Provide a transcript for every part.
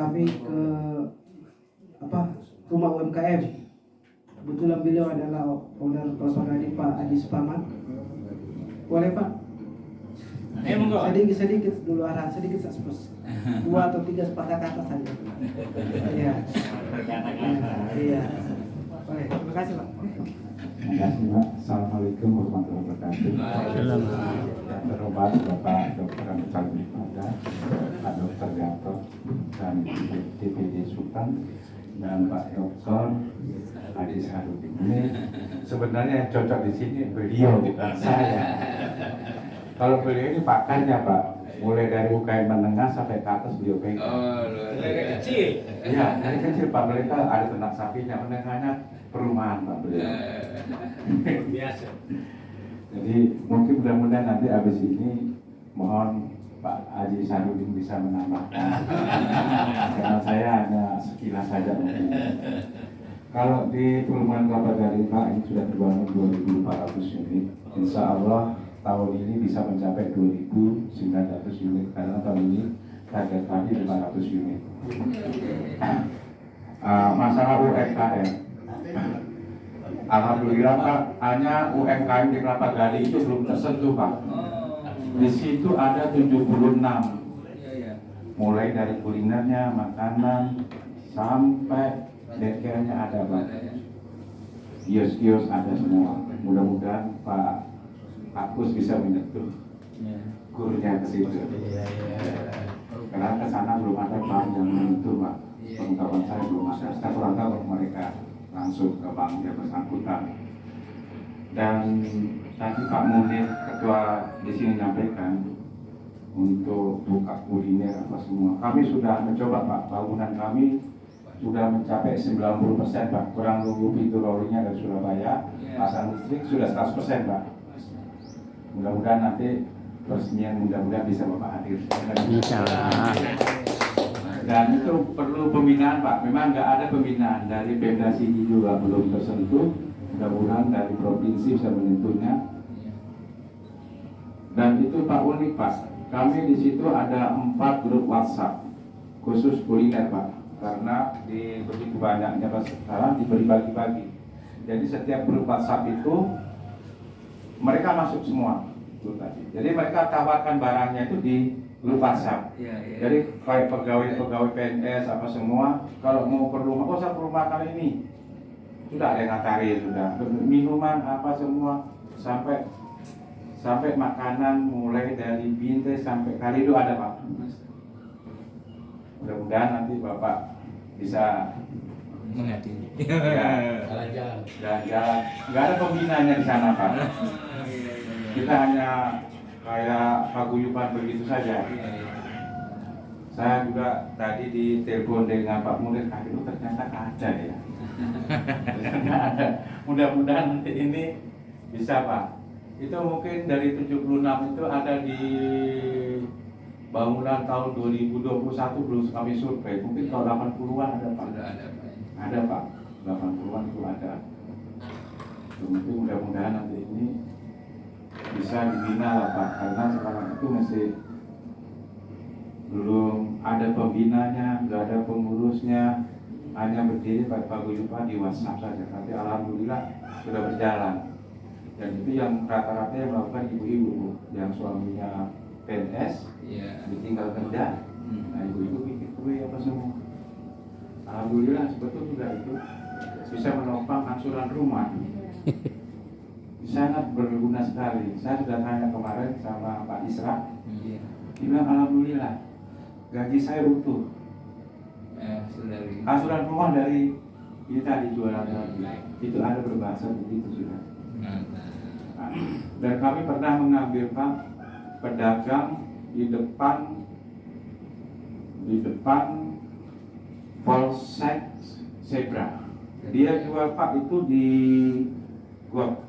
kami ke rumah UMKM. Kebetulan beliau adalah owner Kelapa Gading, Pak Adi Suparman. Boleh Pak? Sedikit dulu arahan, sedikit ekspos. 2 atau 3 sepatah kata saja. Iya. Iya. Boleh. Terima kasih Pak. Terima kasih Pak. Assalamualaikum warahmatullahi wabarakatuh. Yang terhormat Bapak Dr. Amisal Pada, Pak Dr. Gatot dan DPD Sultan dan Pak Dr. Adi Sarudin. Ini sebenarnya yang cocok di sini beliau bukan saya. Kalau beliau ini pakarnya Pak, mulai dari UKM menengah sampai ke atas beliau pegang. Oh, dari kecil. Iya, dari kecil Pak, mereka ada ternak sapinya, menengahnya perumahan Pak beliau. Biasa. Jadi mungkin mudah-mudahan nanti habis ini mohon Pak Haji Sarudin bisa menambahkan. Karena saya hanya sekilas saja mungkin. Kalau di perumahan Kelapa Gading Pak ini sudah terbangun 2.400 unit. Insya Allah tahun ini bisa mencapai 2.900 unit karena tahun ini target kami 500 unit. Masalah UMKM, alhamdulillah Pak, hanya UMKM di Kelapa Gading itu belum tersentuh Pak. Di situ ada 76, mulai dari kulinernya, makanan, sampai daycare-nya ada Pak. Kios-kios ada semua. Mudah-mudahan Pak Agus bisa menyentuh kurnya ke situ. Karena ke sana belum ada bank yang menyentuh Pak. Pengetahuan saya belum ada. Saya kurang tahu mereka langsung ke bank yang bersangkutan. Dan tadi Pak Munir ketua di sini menyampaikan untuk buka kuliner apa semua. Kami sudah mencoba Pak, bangunan kami sudah mencapai 90% Pak. Kurang nunggu pintu rolling-nya dari Surabaya, pasang listrik sudah 100% Pak. Mudah-mudahan nanti peresmian mudah-mudahan bisa Bapak hadir. Dan itu perlu pembinaan Pak. Memang nggak ada pembinaan dari Pemda sini juga belum tersentuh. Mudah-mudahan dari provinsi bisa menyentuhnya. Dan itu Pak unik Pak. Kami di situ ada 4 grup WhatsApp khusus kuliner Pak. Karena di begitu banyaknya sekarang diberi bagi-bagi. Jadi setiap grup WhatsApp itu mereka masuk semua itu tadi. Jadi mereka tawarkan barangnya itu di grup WhatsApp. Jadi kayak pegawai PNS apa semua, kalau mau perlu saya perlu makan ini, sudah ada yang ngatarin, sudah minuman apa semua, sampai makanan mulai dari binte sampai kali itu ada Pak. Mudah-mudahan nanti Bapak bisa menghadiri. Jalan-jalan. Nggak ada pembinanya di sana Pak. Kita hanya kayak paguyuban begitu saja. Saya juga tadi ditelepon dengan Pak Munir, itu ternyata ada ya. Ada. Mudah-mudahan nanti ini bisa Pak. Itu mungkin dari 76 itu ada di bangunan tahun 2021 belum kami survei. Mungkin tahun 80-an ada Pak. Ada Pak. 80-an itu ada. Mungkin mudah-mudahan nanti ini bisa dibina lah Pak, karena sekarang itu masih belum ada pembinanya, nggak ada pengurusnya, hanya berdiri Pak paguyuban di WhatsApp saja. Tapi alhamdulillah sudah berjalan. Dan itu yang rata-rata yang melakukan ibu-ibu yang suaminya PNS, ditinggal kerja. Nah ibu-ibu bikin kue apa semua. Alhamdulillah sebetulnya juga itu bisa menopang angsuran rumah. Sangat berguna sekali. Saya sudah tanya kemarin sama Pak Isra, dia bilang alhamdulillah gaji saya utuh. Angsuran rumah dari kita dijualan lagi. Itu ada berbahasa begitu sudah. Dan kami pernah mengambil Pak pedagang di depan Polsek Zebra. Dia jual Pak itu di got.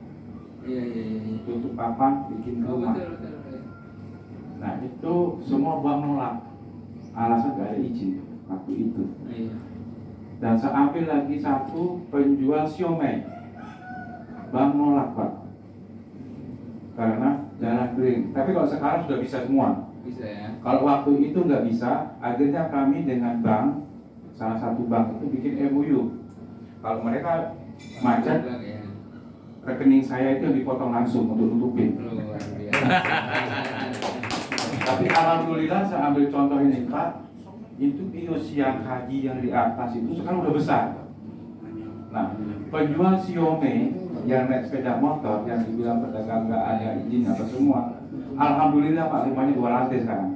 Tutup papan, bikin rumah. Nah itu semua bank nolak, alasan gak ada izin waktu itu. Dan saya ambil lagi satu penjual siomay, bank nolak Pak, karena jalan kering. Tapi kalau sekarang sudah bisa semua. Bisa ya. Kalau waktu itu nggak bisa, akhirnya kami dengan bank, salah satu bank itu bikin MOU. Kalau mereka macet, Ya. rekening saya itu dipotong langsung untuk nutupin. Luar biasa. Tapi alhamdulillah saya ambil contoh ini Pak, itu kios yang haji yang di atas itu sekarang udah besar. Nah, penjual Xiaomi yang naik sepeda motor yang dibilang pedagang nggak ada izin apa semua, alhamdulillah Pak, rumahnya 2 lantai sekarang.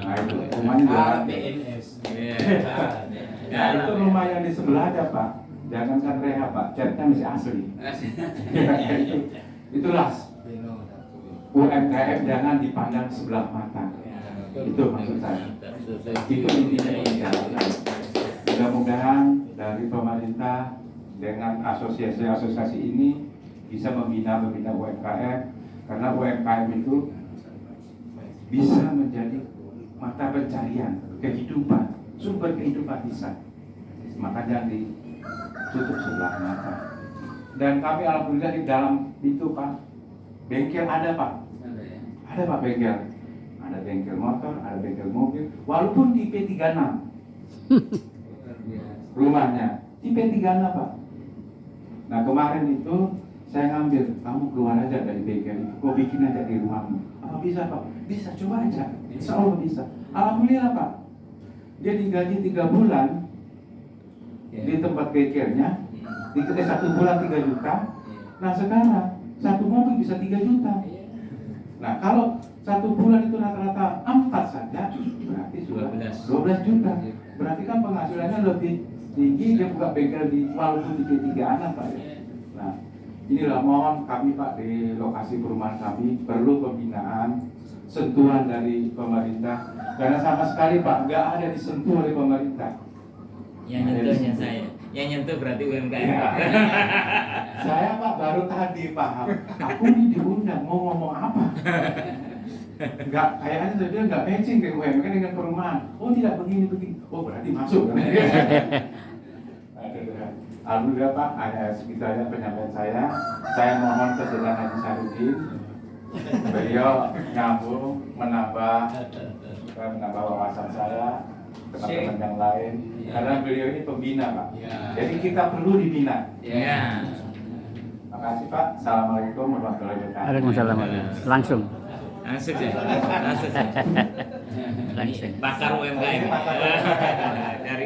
Nah itu rumahnya 2 lantai. BNS. Nah itu rumah yang di sebelah ada Pak, jangan sampai reha Pak, catnya masih asli. Itulah UMKM jangan dipandang sebelah mata. Itu maksud saya. Itu intinya. Mudah-mudahan dari pemerintah dengan asosiasi-asosiasi ini bisa membina UMKM, karena UMKM itu bisa menjadi mata pencarian kehidupan, sumber kehidupan bisa. Maka jangan ditutup sebelah mata. Dan kami alhamdulillah di dalam itu Pak, bengkel ada Pak. Ada Pak bengkel. Ada bengkel motor, ada bengkel mobil, walaupun tipe 36 rumahnya, tipe 36 Pak. Nah kemarin itu saya ngambil, kamu keluar aja dari bengkel itu, kau bikin aja di rumahmu. Apa bisa Pak? Bisa, coba aja. Insya Allah bisa. Alhamdulillah Pak. Dia digaji 3 bulan di tempat bengkelnya, 1 bulan 3 juta. Nah sekarang 1 mobil bisa 3 juta. Nah kalau 1 bulan itu rata-rata 4 saja, berarti sudah 12 juta. Berarti kan penghasilannya lebih tinggi, dia buka bengkel di walaupun di 3 anak Pak. Nah inilah mohon kami Pak di lokasi perumahan kami perlu pembinaan, sentuhan dari pemerintah, karena sama sekali Pak nggak ada disentuh oleh pemerintah. Yang nyentuhnya saya, yang nyentuh berarti UMKM. Ya. Saya Pak baru tadi paham, aku ini diundang mau ngomong apa? Nggak, kayaknya dia nggak matching ke UMKM dengan perumahan. Oh tidak begini, oh berarti masuk. Alhamdulillah Pak, ada sekitarnya penyampaian saya. Saya mohon kesediaan Haji Sarudin, beliau nyambung menambah wawasan saya, teman-teman yang lain, karena beliau ini pembina Pak. Jadi kita perlu dibina. Terima kasih Pak. Assalamualaikum warahmatullahi wabarakatuh. Waalaikumsalam. Langsung. Langsung ya, langsung. Langsung. Pakar UMKM.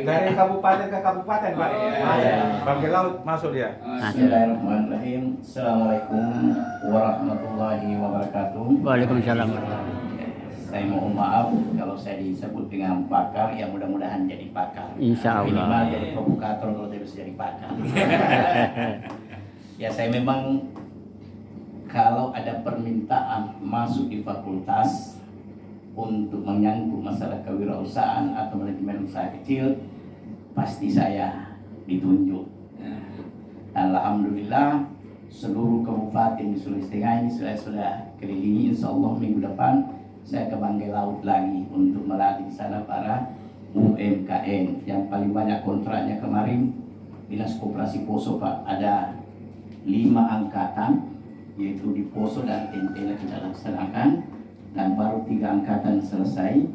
Dari kabupaten ke kabupaten Pak. Bangkai Laut masuk dia. Bismillahirrahmanirrahim. Assalamualaikum warahmatullahi wabarakatuh. Waalaikumsalam. Saya mohon maaf kalau saya disebut dengan pakar, yang mudah-mudahan jadi pakar. Insya Allah. Minimal jadi provokator kalau tidak bisa jadi pakar. Ya saya memang kalau ada permintaan masuk di fakultas untuk menyangkut masalah kewirausahaan atau manajemen usaha kecil, pasti saya ditunjuk. Dan alhamdulillah seluruh kabupaten di Sulawesi Tengah ini sudah kelilingi. Insya Allah minggu depan saya ke Bangkai Laut lagi untuk melatih di sana para UMKM. Yang paling banyak kontraknya kemarin Dinas Koperasi Poso Pak, ada 5 angkatan, yaitu di Poso dan Tentela kita laksanakan, dan baru 3 angkatan selesai.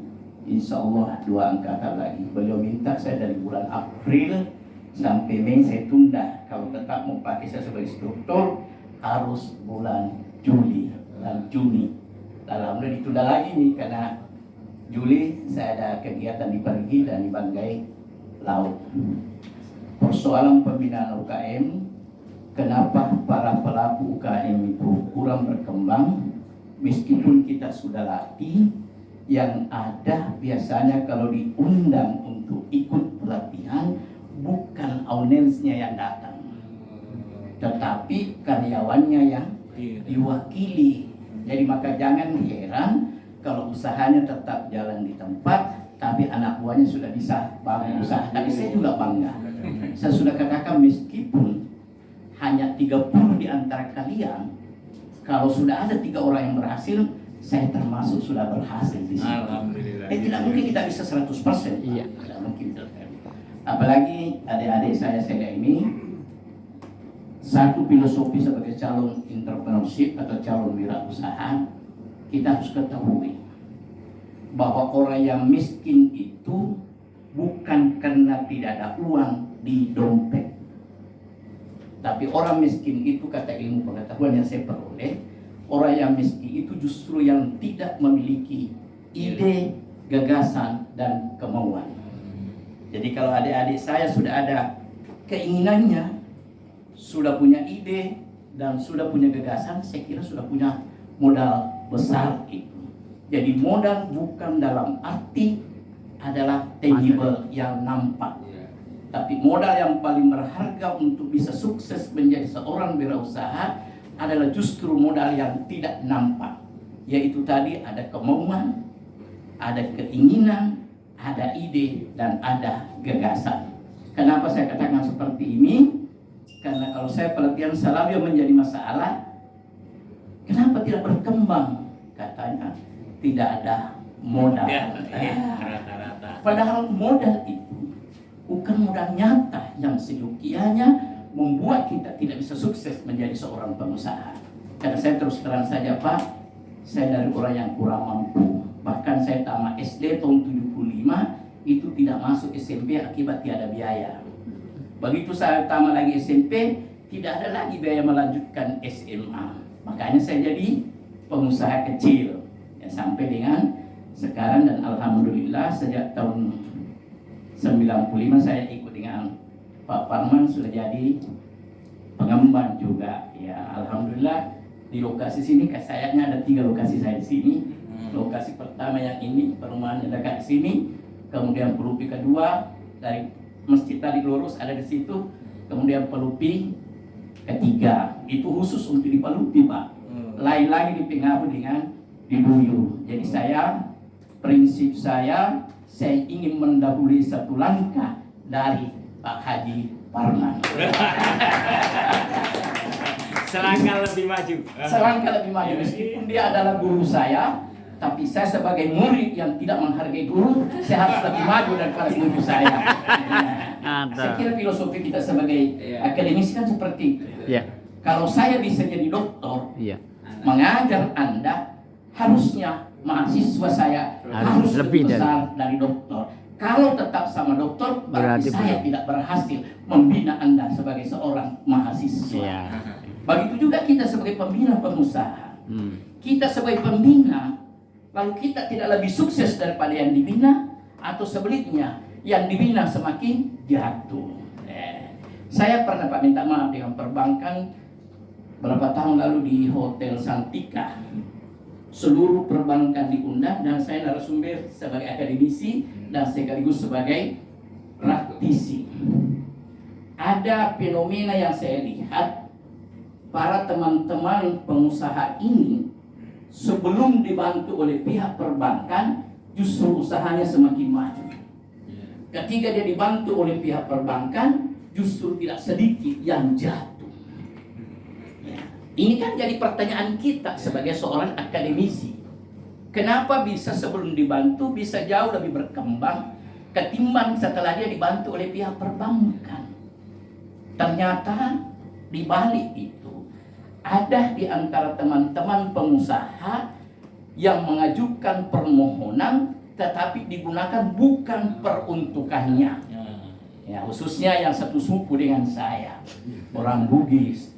Insya Allah 2 angkatan lagi. Beliau minta saya dari bulan April sampai Mei saya tunda. Kalau tetap mau pakai saya sebagai instruktur harus bulan Juli dan Juni. Alhamdulillah ditunda lagi nih karena Juli saya ada kegiatan di Pergi dan di Bangkai Laut. Persoalan pembinaan UKM, kenapa para pelaku UKM itu kurang berkembang meskipun kita sudah latih? Yang ada biasanya kalau diundang untuk ikut pelatihan bukan ownersnya yang datang, tetapi karyawannya yang diwakili. Jadi maka jangan heran kalau usahanya tetap jalan di tempat, tapi anak buahnya sudah bisa bangun usaha. Tapi saya juga bangga. Saya sudah katakan meskipun hanya 30 di antara kalian, kalau sudah ada 3 orang yang berhasil, saya termasuk sudah berhasil di sini. Alhamdulillah. Tidak mungkin kita bisa 100%. Iya. Tidak mungkin. Apalagi adik-adik saya ini, satu filosofi sebagai calon entrepreneurship atau calon wirausaha, kita harus ketahui bahwa orang yang miskin itu bukan karena tidak ada uang di dompet. Tapi orang miskin itu, kata ilmu pengetahuan yang saya peroleh, orang yang miskin itu justru yang tidak memiliki ide, gagasan, dan kemauan. Jadi kalau adik-adik saya sudah ada keinginannya, sudah punya ide, dan sudah punya gagasan, saya kira sudah punya modal besar itu. Jadi modal bukan dalam arti adalah tangible yang nampak, tapi modal yang paling berharga untuk bisa sukses menjadi seorang wirausaha adalah justru modal yang tidak nampak, yaitu tadi ada kemauan, ada keinginan, ada ide, dan ada gagasan. Kenapa saya katakan seperti ini? Karena kalau saya pelatihan selalu yang menjadi masalah, kenapa tidak berkembang? Katanya tidak ada modal. Rata-rata. Padahal modal itu bukan modal nyata yang seyogianya membuat kita tidak bisa sukses menjadi seorang pengusaha. Karena saya terus terang saja Pak, saya dari orang yang kurang mampu. Bahkan saya tamat SD tahun 75 itu tidak masuk SMP akibat tiada biaya. Begitu saya tamat lagi SMP, tidak ada lagi biaya melanjutkan SMA. Makanya saya jadi pengusaha kecil. Ya, sampai dengan sekarang, dan alhamdulillah sejak tahun 95 saya ikut dengan Pak Parman sudah jadi pengembang juga. Ya, alhamdulillah di lokasi sini sayanya ada 3 lokasi saya di sini. Lokasi pertama yang ini, perumahan yang dekat sini, kemudian pelupi kedua dari masjid tadi lurus ada di situ, kemudian pelupi ketiga itu khusus untuk di Pelupi Pak. Lain lagi di Pengabu dengan di Buyu. Jadi prinsip saya ingin mendahului satu langkah dari Pak Haji Parman. Selangkah lebih maju. Selangkah lebih maju, meskipun dia adalah guru saya, tapi saya sebagai murid yang tidak menghargai guru, saya harus lebih maju daripada guru saya. Saya kira filosofi kita sebagai akademisi kan seperti itu. Kalau saya bisa jadi dokter, mengajar Anda, harusnya mahasiswa saya harus lebih besar dari dokter. Kalau tetap sama dokter, berarti saya tidak berhasil membina Anda sebagai seorang mahasiswa. Begitu juga kita sebagai pembina pengusaha. Kita sebagai pembina, lalu kita tidak lebih sukses daripada yang dibina, atau sebaliknya, yang dibina semakin jatuh. Saya pernah Pak minta maaf dengan perbankan berapa tahun lalu di Hotel Santika. Seluruh perbankan diundang dan saya narasumber sebagai akademisi dan sekaligus sebagai praktisi. Ada fenomena yang saya lihat, para teman-teman pengusaha ini sebelum dibantu oleh pihak perbankan, justru usahanya semakin maju. Ketika dia dibantu oleh pihak perbankan, justru tidak sedikit yang jatuh. Ini kan jadi pertanyaan kita sebagai seorang akademisi. Kenapa bisa sebelum dibantu bisa jauh lebih berkembang ketimbang setelah dia dibantu oleh pihak perbankan? Ternyata di balik itu ada di antara teman-teman pengusaha yang mengajukan permohonan tetapi digunakan bukan peruntukannya. Ya, khususnya yang satu suku dengan saya, orang Bugis,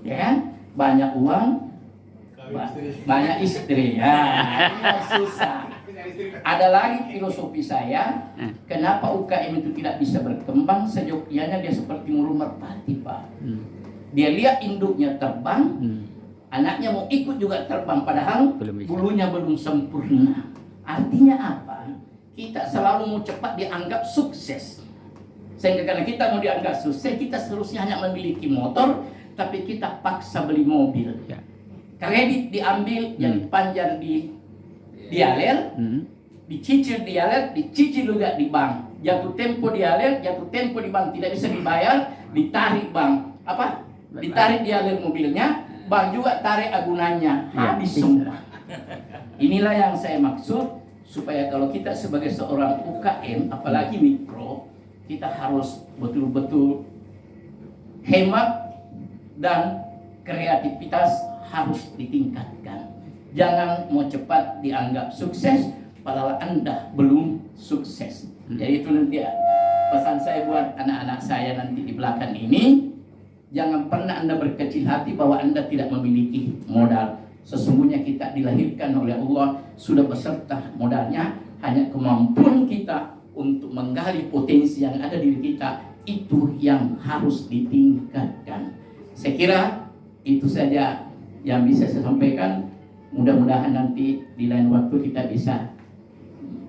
ya kan? Banyak uang, banyak istri, ya, susah. Ada lagi filosofi saya, kenapa UKM itu tidak bisa berkembang, seyogyanya dia seperti burung merpati Pak. Dia lihat induknya terbang, anaknya mau ikut juga terbang, padahal bulunya belum sempurna. Artinya apa? Kita selalu mau cepat dianggap sukses. Sehingga karena kita mau dianggap sukses, kita seharusnya hanya memiliki motor, tapi kita paksa beli mobil. Kredit diambil, yang dipanjang di dialer, dicicil dialer, dicicil juga di bank. Jatuh tempo dialer, jatuh tempo di bank tidak bisa dibayar, ditarik bank. Apa? Ditarik dialer mobilnya, bank juga tarik agunannya. Habis semua. Inilah yang saya maksud, supaya kalau kita sebagai seorang UKM, apalagi mikro, kita harus betul-betul hemat dan kreativitas harus ditingkatkan. Jangan mau cepat dianggap sukses, padahal Anda belum sukses. Jadi itu nanti pesan saya buat anak-anak saya nanti di belakang ini, jangan pernah Anda berkecil hati bahwa Anda tidak memiliki modal. Sesungguhnya kita dilahirkan oleh Allah sudah beserta modalnya, hanya kemampuan kita untuk menggali potensi yang ada di diri kita itu yang harus ditingkatkan. Saya kira itu saja yang bisa saya sampaikan. Mudah-mudahan nanti di lain waktu kita bisa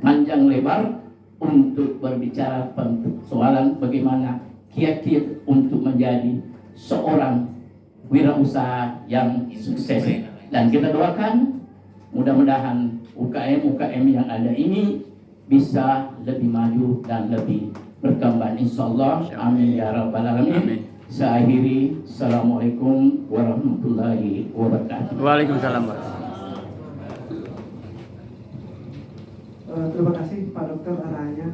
panjang lebar untuk berbicara persoalan bagaimana kiat-kiat untuk menjadi seorang wirausaha yang sukses. Dan kita doakan mudah-mudahan UKM yang ada ini bisa lebih maju dan lebih berkembang, insyaallah. Amin ya rabbal alamin. Saya akhiri. Assalamualaikum warahmatullahi wabarakatuh. Waalaikumsalam. Terima kasih Pak Dokter arahnya.